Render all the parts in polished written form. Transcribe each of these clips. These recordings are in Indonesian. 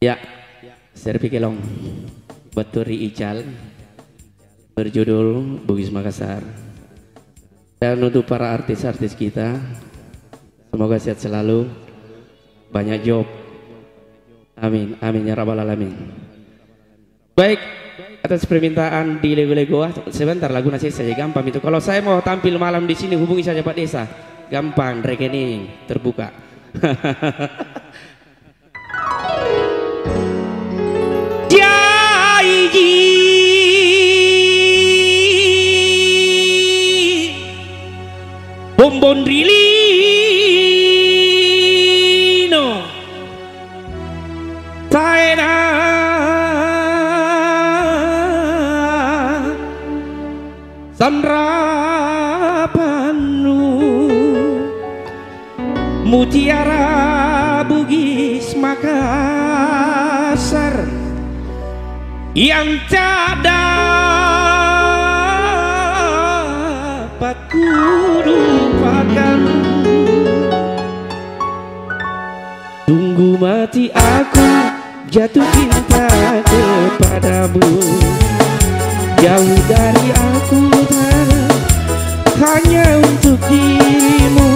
Ya, Serpi Kelong Baturi Ical berjudul Bugis Makassar. Dan untuk para artis-artis kita, semoga sehat selalu, banyak job. Amin, amin ya rabbal alamin. Baik, atas permintaan di Lego-Lego, sebentar lagu nasi saja gampang itu. Kalau saya mau tampil malam di sini hubungi saja Pak Desa, gampang, rekening terbuka. Bombon Rilino Taena Sandra Panu Mutiara Bugis Makassar yang tak dapat kudupakan. Tunggu mati aku jatuh cinta kepadamu, jauh dari aku hanya untuk dirimu.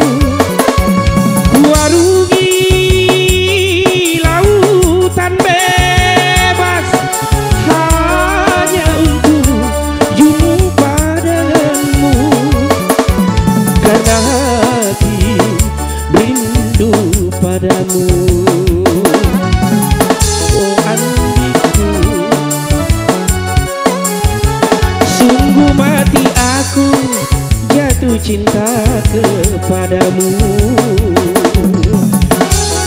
Kuarungi lautan bebas hanya untuk jumpa denganmu, karena hati rindu padamu. Oh andiku, sungguh mati aku jatuh cinta kepadamu.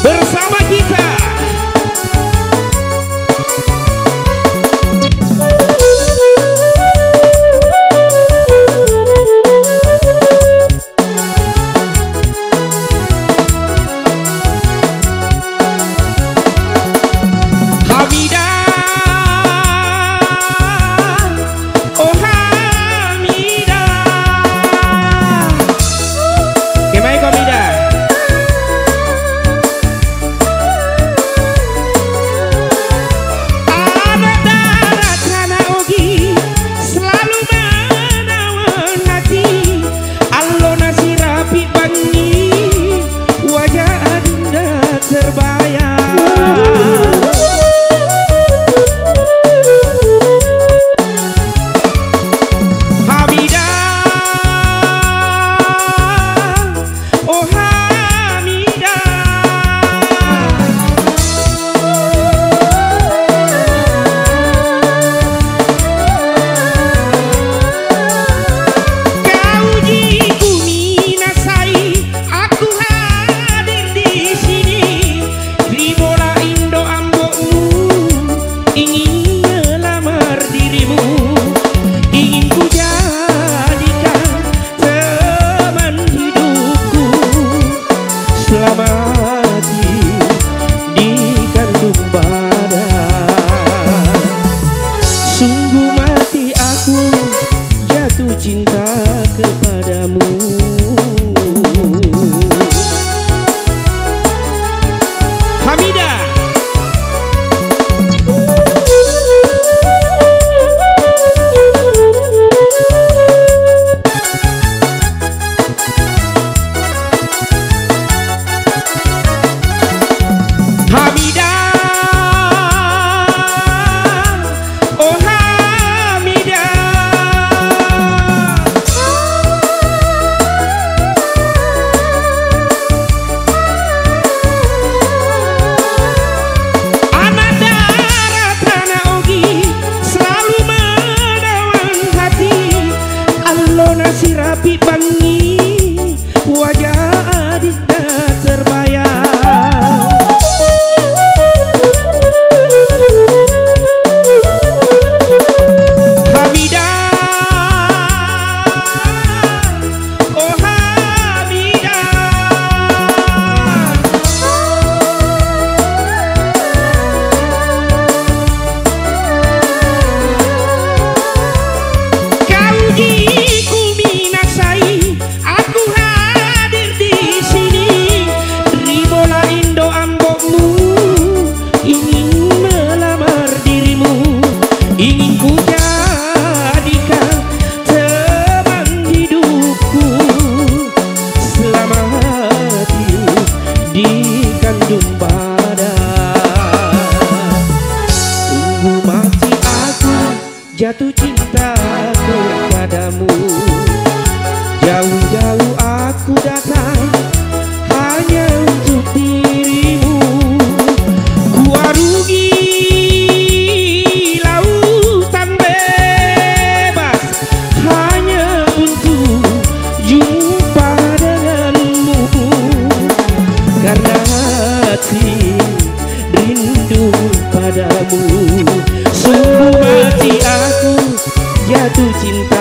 Bersama kita rindu padamu. Sungguh mati aku jatuh cinta